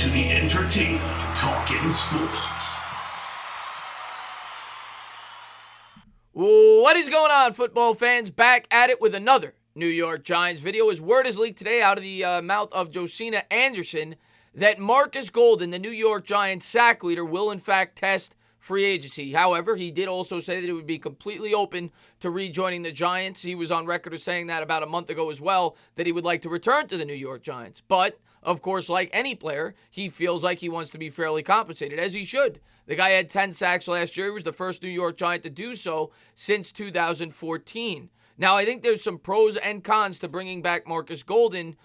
to the entertaining Talkin' Sports. What is going on, football fans? Back at it with another New York Giants video. As word is leaked today out of the mouth of Josina Anderson that Markus Golden, the New York Giants sack leader, will in fact test free agency. However, he did also say that it would be completely open to rejoining the Giants. He was on record as saying that about a month ago as well, that he would like to return to the New York Giants. But, of course, like any player, he feels like he wants to be fairly compensated, as he should. The guy had 10 sacks last year. He was the first New York Giant to do so since 2014. Now, I think there's some pros and cons to bringing back Markus Golden,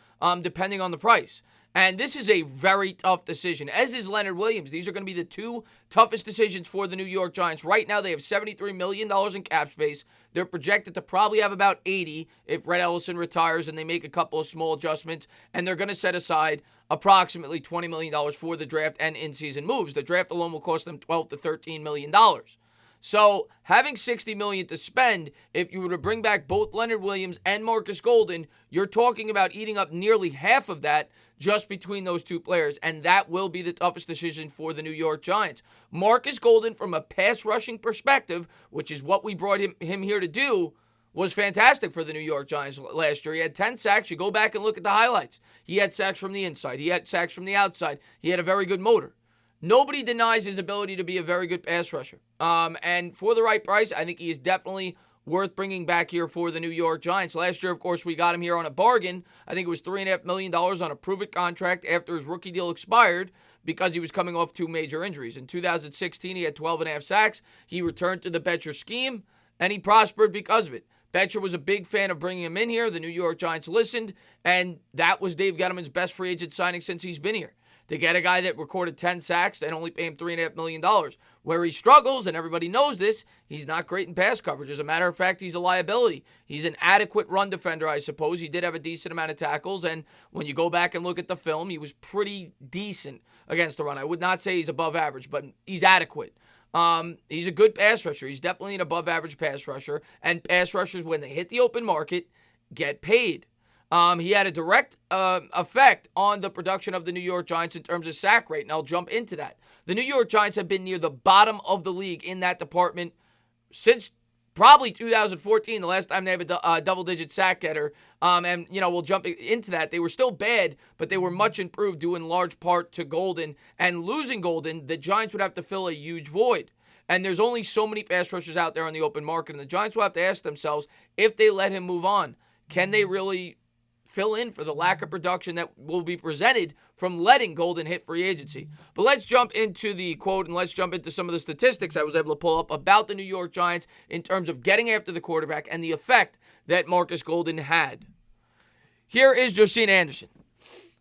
depending on the price. And this is a very tough decision, as is Leonard Williams. These are going to be the two toughest decisions for the New York Giants. Right now, they have $73 million in cap space. They're projected to probably have about 80 if Red Ellison retires and they make a couple of small adjustments. And they're going to set aside approximately $20 million for the draft and in-season moves. The draft alone will cost them $12 to $13 million. So having $60 million to spend, if you were to bring back both Leonard Williams and Markus Golden, you're talking about eating up nearly half of that just between those two players, and that will be the toughest decision for the New York Giants. Markus Golden, from a pass rushing perspective, which is what we brought him here to do, was fantastic for the New York Giants last year. He had 10 sacks. You go back and look at the highlights. He had sacks from the inside. He had sacks from the outside. He had a very good motor. Nobody denies his ability to be a very good pass rusher. And for the right price, I think he is definitely worth bringing back here for the New York Giants. Last year, of course, we got him here on a bargain. I think it was $3.5 million on a prove-it contract after his rookie deal expired because he was coming off two major injuries. In 2016, he had 12.5 sacks. He returned to the Betcher scheme, and he prospered because of it. Betcher was a big fan of bringing him in here. The New York Giants listened, and that was Dave Gettleman's best free agent signing since he's been here. To get a guy that recorded 10 sacks and only pay him $3.5 million. Where he struggles, and everybody knows this, he's not great in pass coverage. As a matter of fact, he's a liability. He's an adequate run defender, I suppose. He did have a decent amount of tackles, and when you go back and look at the film, he was pretty decent against the run. I would not say he's above average, but he's adequate. He's a good pass rusher. He's definitely an above average pass rusher, and pass rushers, when they hit the open market, get paid. He had a direct effect on the production of the New York Giants in terms of sack rate, and I'll jump into that. The New York Giants have been near the bottom of the league in that department since probably 2014, the last time they have a double-digit sack getter. And, we'll jump into that. They were still bad, but they were much improved due in large part to Golden. And losing Golden, the Giants would have to fill a huge void. And there's only so many pass rushers out there on the open market, and the Giants will have to ask themselves, if they let him move on, can they really fill in for the lack of production that will be presented from letting Golden hit free agency? But let's jump into the quote, and let's jump into some of the statistics I was able to pull up about the New York Giants in terms of getting after the quarterback and the effect that Markus Golden had. Here is Josina Anderson.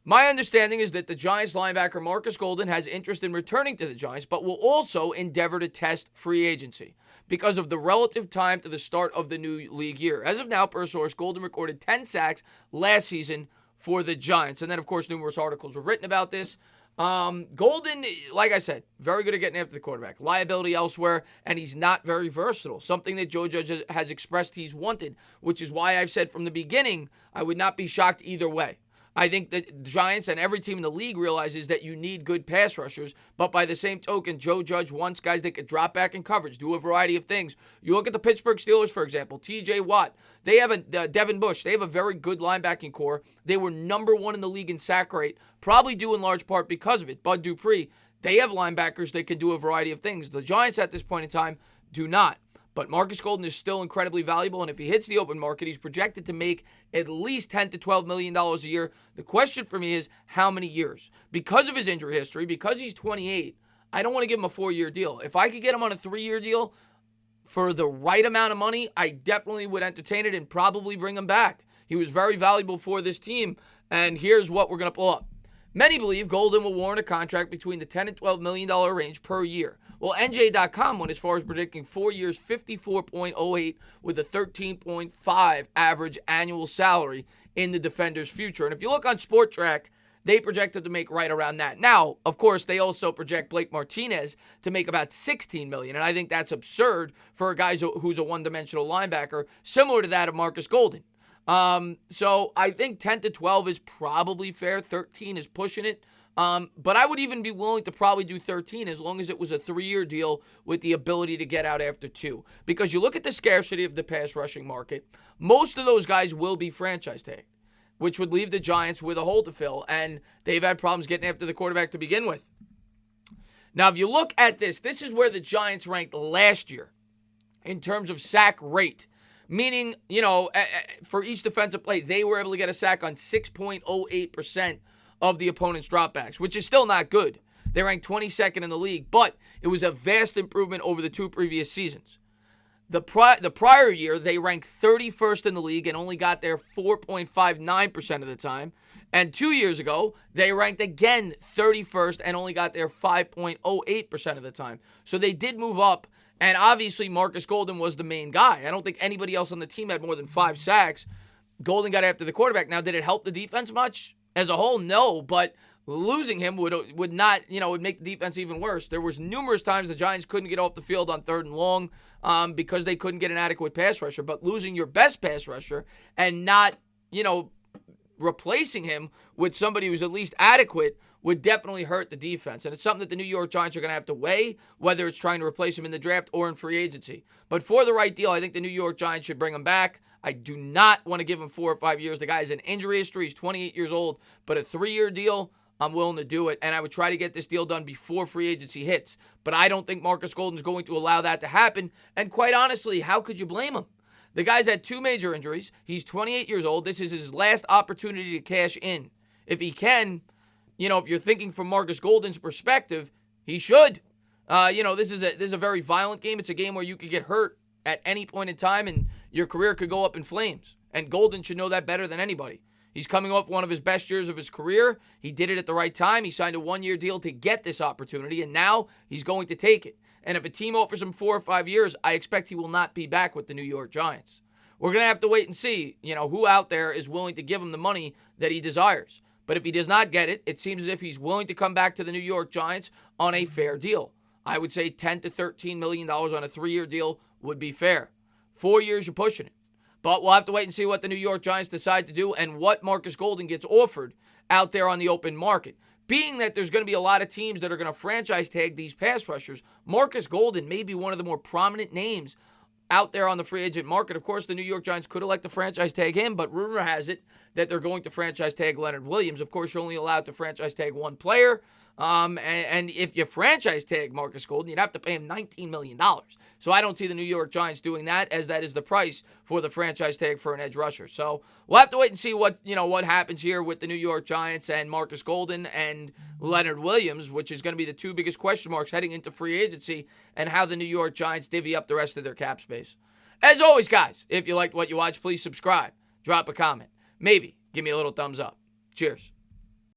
My understanding is that the Giants linebacker Markus Golden has interest in returning to the Giants, but will also endeavor to test free agency because of the relative time to the start of the new league year. As of now, per source, Golden recorded 10 sacks last season for the Giants. And then, of course, numerous articles were written about this. Golden, like I said, very good at getting after the quarterback. Liability elsewhere, and he's not very versatile. Something that Joe Judge has expressed he's wanted, which is why I've said from the beginning I would not be shocked either way. I think that the Giants and every team in the league realizes that you need good pass rushers, but by the same token, Joe Judge wants guys that could drop back in coverage, do a variety of things. You look at the Pittsburgh Steelers, for example, T.J. Watt. They have Devin Bush. They have a very good linebacking core. They were number one in the league in sack rate, probably due in large part because of it. Bud Dupree, they have linebackers that can do a variety of things. The Giants at this point in time do not. But Markus Golden is still incredibly valuable, and if he hits the open market, he's projected to make at least $10 to $12 million a year. The question for me is, how many years? Because of his injury history, because he's 28, I don't want to give him a 4-year deal. If I could get him on a 3-year deal for the right amount of money, I definitely would entertain it and probably bring him back. He was very valuable for this team, and here's what we're going to pull up. Many believe Golden will warrant a contract between the $10 and $12 million range per year. Well, NJ.com went as far as predicting 4 years, $54.08 with a 13.5 average annual salary in the defender's future. And if you look on Sport Track, they projected to make right around that. Now, of course, they also project Blake Martinez to make about $16 million, and I think that's absurd for a guy who's a one-dimensional linebacker, similar to that of Markus Golden. So I think 10 to 12 is probably fair. 13 is pushing it. But I would even be willing to probably do 13 as long as it was a 3-year deal with the ability to get out after 2. Because you look at the scarcity of the pass rushing market, most of those guys will be franchise tagged, which would leave the Giants with a hole to fill, and they've had problems getting after the quarterback to begin with. Now, if you look at this is where the Giants ranked last year in terms of sack rate. Meaning, for each defensive play, they were able to get a sack on 6.08% of the opponent's dropbacks, which is still not good. They ranked 22nd in the league, but it was a vast improvement over the 2 previous seasons. The prior year, they ranked 31st in the league and only got there 4.59% of the time. And 2 years ago, they ranked again 31st and only got there 5.08% of the time. So they did move up, and obviously Markus Golden was the main guy. I don't think anybody else on the team had more than 5 sacks. Golden got after the quarterback. Now, did it help the defense much? As a whole, no, but losing him would not, would make the defense even worse. There was numerous times the Giants couldn't get off the field on 3rd and long because they couldn't get an adequate pass rusher. But losing your best pass rusher and not, replacing him with somebody who's at least adequate would definitely hurt the defense. And it's something that the New York Giants are going to have to weigh, whether it's trying to replace him in the draft or in free agency. But for the right deal, I think the New York Giants should bring him back. I do not want to give him 4 or 5 years. The guy has an injury history. He's 28 years old. But a 3-year deal, I'm willing to do it. And I would try to get this deal done before free agency hits. But I don't think Markus Golden is going to allow that to happen. And quite honestly, how could you blame him? The guy's had 2 major injuries. He's 28 years old. This is his last opportunity to cash in. If he can, if you're thinking from Markus Golden's perspective, he should. This is a very violent game. It's a game where you could get hurt at any point in time and your career could go up in flames. And Golden should know that better than anybody. He's coming off one of his best years of his career. He did it at the right time. He signed a 1-year deal to get this opportunity, and now he's going to take it. And if a team offers him 4 or 5 years, I expect he will not be back with the New York Giants. We're going to have to wait and see, who out there is willing to give him the money that he desires. But if he does not get it, it seems as if he's willing to come back to the New York Giants on a fair deal. I would say $10 to $13 million on a 3-year deal would be fair. 4 years, you're pushing it. But we'll have to wait and see what the New York Giants decide to do and what Markus Golden gets offered out there on the open market. Being that there's going to be a lot of teams that are going to franchise tag these pass rushers, Markus Golden may be one of the more prominent names out there on the free agent market. Of course, the New York Giants could elect to franchise tag him, but rumor has it that they're going to franchise tag Leonard Williams. Of course, you're only allowed to franchise tag one player. And if you franchise tag Markus Golden, you'd have to pay him $19 million. So I don't see the New York Giants doing that, as that is the price for the franchise tag for an edge rusher. So we'll have to wait and see what happens here with the New York Giants and Markus Golden and Leonard Williams, which is going to be the 2 biggest question marks heading into free agency, and how the New York Giants divvy up the rest of their cap space. As always, guys, if you liked what you watched, please subscribe, drop a comment, maybe give me a little thumbs up. Cheers.